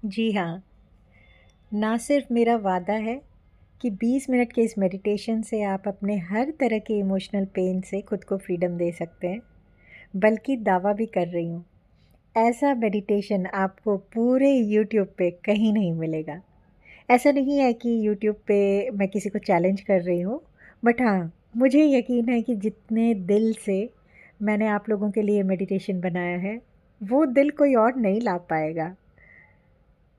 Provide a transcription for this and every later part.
जी हाँ, ना सिर्फ मेरा वादा है कि 20 मिनट के इस मेडिटेशन से आप अपने हर तरह के इमोशनल पेन से खुद को फ्रीडम दे सकते हैं, बल्कि दावा भी कर रही हूँ, ऐसा मेडिटेशन आपको पूरे यूट्यूब पे कहीं नहीं मिलेगा। ऐसा नहीं है कि यूट्यूब पे मैं किसी को चैलेंज कर रही हूँ, बट हाँ, मुझे यकीन है कि जितने दिल से मैंने आप लोगों के लिए मेडिटेशन बनाया है, वो दिल कोई और नहीं ला पाएगा।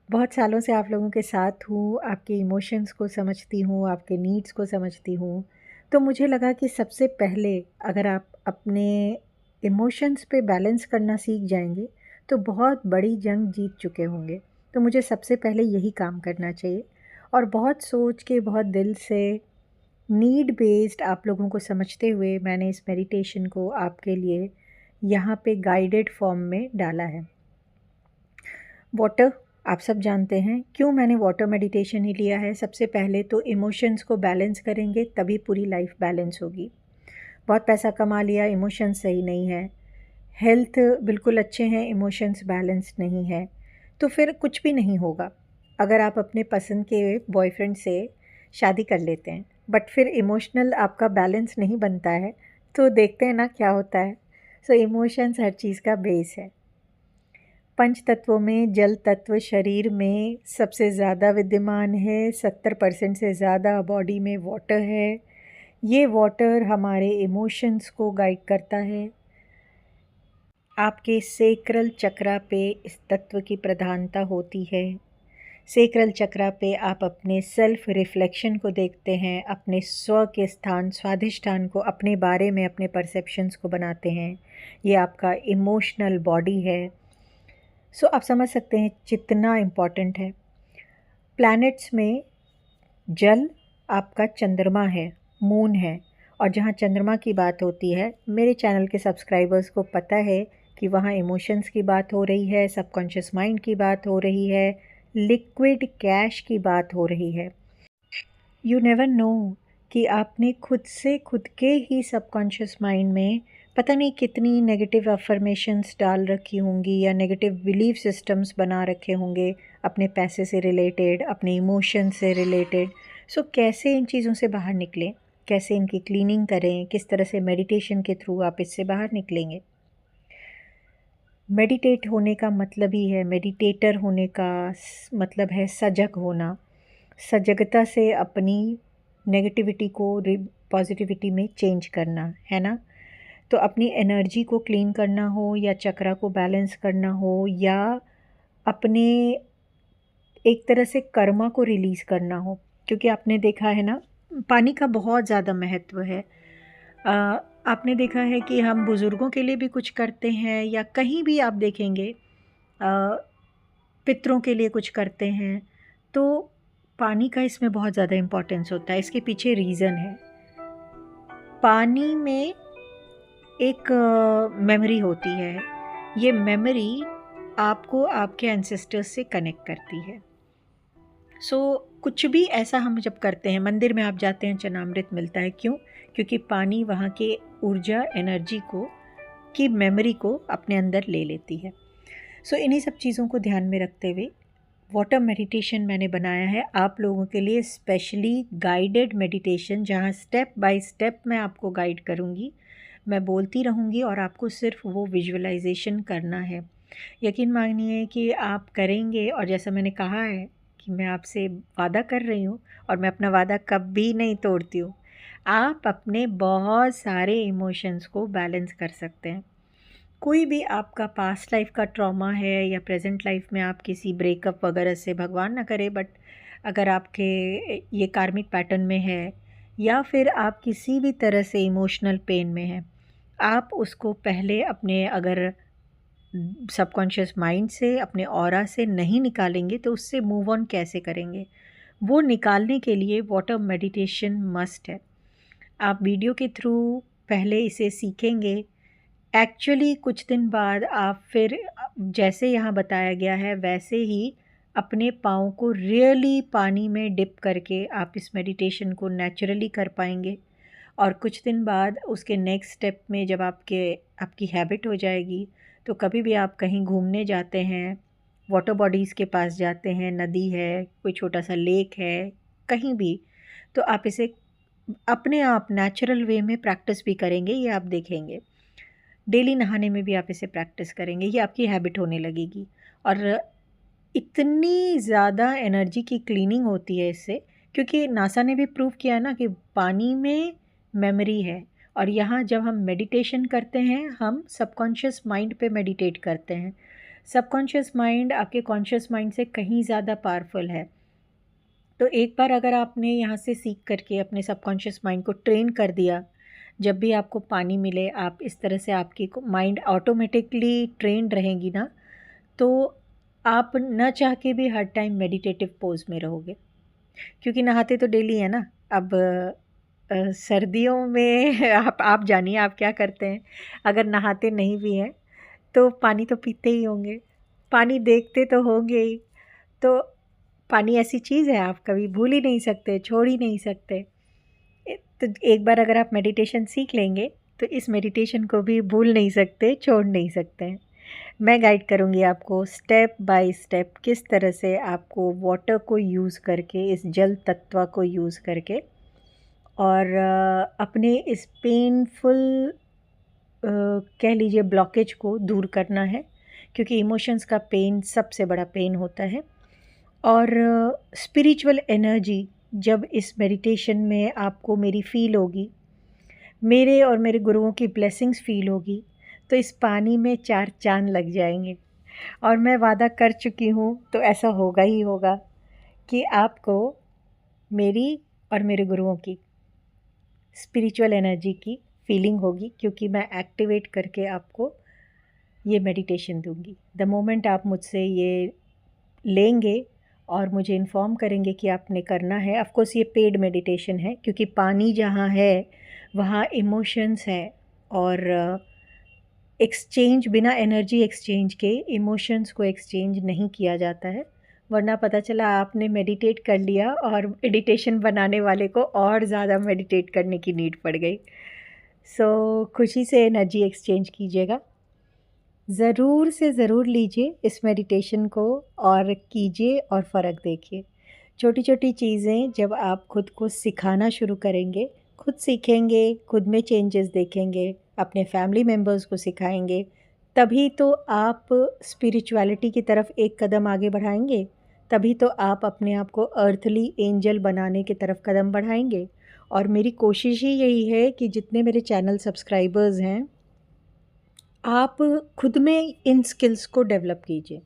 बहुत सालों से आप लोगों के साथ हूँ, आपके इमोशंस को समझती हूँ, आपके नीड्स को समझती हूँ। तो मुझे लगा कि सबसे पहले अगर आप अपने इमोशंस पे बैलेंस करना सीख जाएँगे, तो बहुत बड़ी जंग जीत चुके होंगे। तो मुझे सबसे पहले यही काम करना चाहिए और बहुत सोच के, बहुत दिल से, नीड बेस्ड आप लोगों को समझते हुए मैंने इस मेडिटेशन को आपके लिए यहाँ पे गाइडेड फॉर्म में डाला है। वाटर, आप सब जानते हैं क्यों मैंने वाटर मेडिटेशन ही लिया है। सबसे पहले तो इमोशंस को बैलेंस करेंगे तभी पूरी लाइफ बैलेंस होगी। बहुत पैसा कमा लिया, इमोशंस सही नहीं है, हेल्थ बिल्कुल अच्छे हैं, इमोशंस बैलेंस नहीं है, तो फिर कुछ भी नहीं होगा। अगर आप अपने पसंद के बॉयफ्रेंड से शादी कर लेते हैं बट फिर इमोशनल आपका बैलेंस नहीं बनता है, तो देखते हैं ना क्या होता है। सो इमोशंस हर चीज़ का बेस है। पंच तत्वों में जल तत्व शरीर में सबसे ज़्यादा विद्यमान है। 70% से ज़्यादा बॉडी में वाटर है। ये वाटर हमारे इमोशंस को गाइड करता है। आपके सेक्रल चक्रा पे इस तत्व की प्रधानता होती है। सेक्रल चक्रा पे आप अपने सेल्फ रिफ्लेक्शन को देखते हैं, अपने स्व के स्थान, स्वाधिष्ठान को, अपने बारे में अपने परसेप्शंस को बनाते हैं। ये आपका इमोशनल बॉडी है। सो आप समझ सकते हैं कितना इम्पॉर्टेंट है। प्लैनेट्स में जल आपका चंद्रमा है, मून है, और जहाँ चंद्रमा की बात होती है, मेरे चैनल के सब्सक्राइबर्स को पता है कि वहाँ इमोशंस की बात हो रही है, सबकॉन्शियस माइंड की बात हो रही है, लिक्विड कैश की बात हो रही है। यू नेवर नो कि आपने खुद से खुद के ही सबकॉन्शियस माइंड में पता नहीं कितनी नेगेटिव अफर्मेशंस डाल रखी होंगी या नेगेटिव बिलीफ सिस्टम्स बना रखे होंगे अपने पैसे से रिलेटेड, अपने इमोशन से रिलेटेड। सो कैसे इन चीज़ों से बाहर निकलें, कैसे इनकी क्लीनिंग करें, किस तरह से मेडिटेशन के थ्रू आप इससे बाहर निकलेंगे। मेडिटेट होने का मतलब ही है, मेडिटेटर होने का मतलब है सजग होना। सजगता से अपनी नेगेटिविटी को पॉजिटिविटी में चेंज करना, है ना। तो अपनी एनर्जी को क्लीन करना हो या चक्रा को बैलेंस करना हो या अपने एक तरह से कर्मा को रिलीज़ करना हो, क्योंकि आपने देखा है ना, पानी का बहुत ज़्यादा महत्व है। अ, आपने देखा है कि हम बुज़ुर्गों के लिए भी कुछ करते हैं या कहीं भी आप देखेंगे पितरों के लिए कुछ करते हैं, तो पानी का इसमें बहुत ज़्यादा इम्पोर्टेंस होता है। इसके पीछे रीज़न है। पानी में एक मेमोरी होती है। ये मेमोरी आपको आपके एंसेस्टर्स से कनेक्ट करती है। सो कुछ भी ऐसा हम जब करते हैं, मंदिर में आप जाते हैं, चरणामृत मिलता है, क्यों? क्योंकि पानी वहाँ के ऊर्जा, एनर्जी को, की मेमोरी को अपने अंदर ले लेती है। सो इन्हीं सब चीज़ों को ध्यान में रखते हुए वाटर मेडिटेशन मैंने बनाया है आप लोगों के लिए, स्पेशली गाइडेड मेडिटेशन, जहाँ स्टेप बाय स्टेप मैं आपको गाइड करूँगी। मैं बोलती रहूँगी और आपको सिर्फ वो विजुअलाइजेशन करना है। यकीन मानिए कि आप करेंगे, और जैसा मैंने कहा है कि मैं आपसे वादा कर रही हूँ और मैं अपना वादा कभी नहीं तोड़ती हूँ, आप अपने बहुत सारे इमोशंस को बैलेंस कर सकते हैं। कोई भी आपका पास्ट लाइफ का ट्रॉमा है या प्रेजेंट लाइफ में आप किसी ब्रेकअप वगैरह से, भगवान ना करे, बट अगर आपके ये कार्मिक पैटर्न में है या फिर आप किसी भी तरह से इमोशनल पेन में हैं, आप उसको पहले अपने अगर सबकॉन्शियस माइंड से, अपने ऑरा से नहीं निकालेंगे तो उससे मूव ऑन कैसे करेंगे। वो निकालने के लिए वाटर मेडिटेशन मस्ट है। आप वीडियो के थ्रू पहले इसे सीखेंगे। एक्चुअली कुछ दिन बाद आप फिर जैसे यहाँ बताया गया है वैसे ही अपने पाँव को रियली पानी में डिप करके आप इस मेडिटेशन को नेचुरली कर पाएंगे। और कुछ दिन बाद उसके नेक्स्ट स्टेप में जब आपकी हैबिट हो जाएगी, तो कभी भी आप कहीं घूमने जाते हैं वाटर बॉडीज़ के पास जाते हैं, नदी है, कोई छोटा सा लेक है, कहीं भी, तो आप इसे अपने आप नेचुरल वे में प्रैक्टिस भी करेंगे, ये आप देखेंगे। डेली नहाने में भी आप इसे प्रैक्टिस करेंगे, ये आपकी हैबिट होने लगेगी। और इतनी ज़्यादा एनर्जी की क्लीनिंग होती है इससे, क्योंकि नासा ने भी प्रूव किया है ना कि पानी में मेमोरी है। और यहाँ जब हम मेडिटेशन करते हैं, हम सबकॉन्शियस माइंड पे मेडिटेट करते हैं। सबकॉन्शियस माइंड आपके कॉन्शियस माइंड से कहीं ज़्यादा पावरफुल है। तो एक बार अगर आपने यहाँ से सीख करके अपने सबकॉन्शियस माइंड को ट्रेन कर दिया, जब भी आपको पानी मिले आप इस तरह से, आपकी माइंड ऑटोमेटिकली ट्रेंड रहेगी ना, तो आप न चाह के भी हर टाइम मेडिटेटिव पोज में रहोगे। क्योंकि नहाते तो डेली है ना। अब सर्दियों में आप जानिए आप क्या करते हैं। अगर नहाते नहीं भी हैं तो पानी तो पीते ही होंगे, पानी देखते तो होंगे ही। तो पानी ऐसी चीज़ है, आप कभी भूल ही नहीं सकते, छोड़ ही नहीं सकते। तो एक बार अगर आप मेडिटेशन सीख लेंगे तो इस मेडिटेशन को भी भूल नहीं सकते, छोड़ नहीं सकते हैं। मैं गाइड करूँगी आपको स्टेप बाय स्टेप किस तरह से आपको वाटर को यूज़ करके, इस जल तत्व को यूज़ करके, और अपने इस पेनफुल कह लीजिए ब्लॉकेज को दूर करना है। क्योंकि इमोशंस का पेन सबसे बड़ा पेन होता है। और स्पिरिचुअल एनर्जी जब इस मेडिटेशन में आपको मेरी फ़ील होगी, मेरे और मेरे गुरुओं की ब्लेसिंग्स फ़ील होगी, तो इस पानी में 4 चाँद लग जाएंगे। और मैं वादा कर चुकी हूँ, तो ऐसा होगा ही होगा कि आपको मेरी और मेरे गुरुओं की स्पिरिचुअल एनर्जी की फीलिंग होगी, क्योंकि मैं एक्टिवेट करके आपको ये मेडिटेशन दूंगी। द मोमेंट आप मुझसे ये लेंगे और मुझे इन्फॉर्म करेंगे कि आपने करना है। ऑफ कोर्स ये पेड मेडिटेशन है, क्योंकि पानी जहाँ है वहाँ इमोशंस है, और एक्सचेंज, बिना एनर्जी एक्सचेंज के इमोशंस को एक्सचेंज नहीं किया जाता है। वरना पता चला आपने मेडिटेट कर लिया और मेडिटेशन बनाने वाले को और ज़्यादा मेडिटेट करने की नीड पड़ गई। सो खुशी से एनर्जी एक्सचेंज कीजिएगा। ज़रूर से ज़रूर लीजिए इस मेडिटेशन को और कीजिए और फ़र्क देखिए। छोटी छोटी चीज़ें जब आप खुद को सिखाना शुरू करेंगे, खुद सीखेंगे, खुद में चेंजेस देखेंगे, अपने फैमिली मेम्बर्स को सिखाएंगे, तभी तो आप स्पिरिचुअलिटी की तरफ एक कदम आगे बढ़ाएंगे। तभी तो आप अपने आप को अर्थली एंजल बनाने की तरफ कदम बढ़ाएंगे। और मेरी कोशिश ही यही है कि जितने मेरे चैनल सब्सक्राइबर्स हैं, आप खुद में इन स्किल्स को डेवलप कीजिए।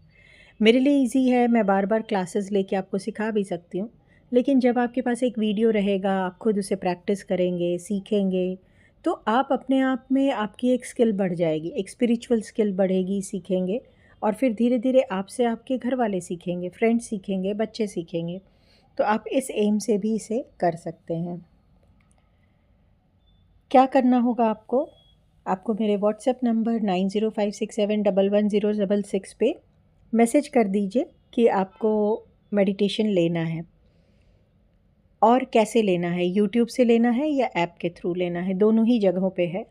मेरे लिए इजी है, मैं बार बार क्लासेस लेके आपको सिखा भी सकती हूँ, लेकिन जब आपके पास एक वीडियो रहेगा, आप खुद उसे प्रैक्टिस करेंगे, सीखेंगे, तो आप अपने आप में आपकी एक स्किल बढ़ जाएगी, एक स्पिरिचुअल स्किल बढ़ेगी, सीखेंगे। और फिर धीरे धीरे आपसे आपके घर वाले सीखेंगे, फ्रेंड्स सीखेंगे, बच्चे सीखेंगे। तो आप इस एम से भी इसे कर सकते हैं। क्या करना होगा आपको? आपको मेरे व्हाट्सएप नंबर 9056711066 पे मैसेज कर दीजिए कि आपको मेडिटेशन लेना है, और कैसे लेना है, यूट्यूब से लेना है या ऐप के थ्रू लेना है, दोनों ही जगहों पे है।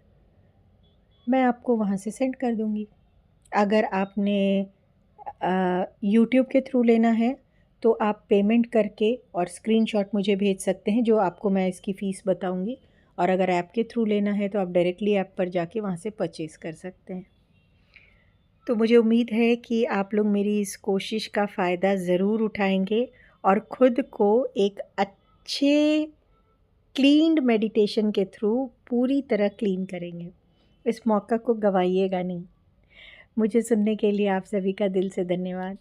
मैं आपको वहाँ से सेंड कर दूँगी। अगर आपने यूट्यूब के थ्रू लेना है तो आप पेमेंट करके और स्क्रीनशॉट मुझे भेज सकते हैं, जो आपको मैं इसकी फ़ीस बताऊँगी। और अगर ऐप के थ्रू लेना है तो आप डायरेक्टली ऐप पर जाके वहाँ से परचेज़ कर सकते हैं। तो मुझे उम्मीद है कि आप लोग मेरी इस कोशिश का फ़ायदा ज़रूर उठाएंगे और ख़ुद को एक अच्छे क्लीन्ड मेडिटेशन के थ्रू पूरी तरह क्लीन करेंगे। इस मौका को गंवाइएगा नहीं। मुझे सुनने के लिए आप सभी का दिल से धन्यवाद।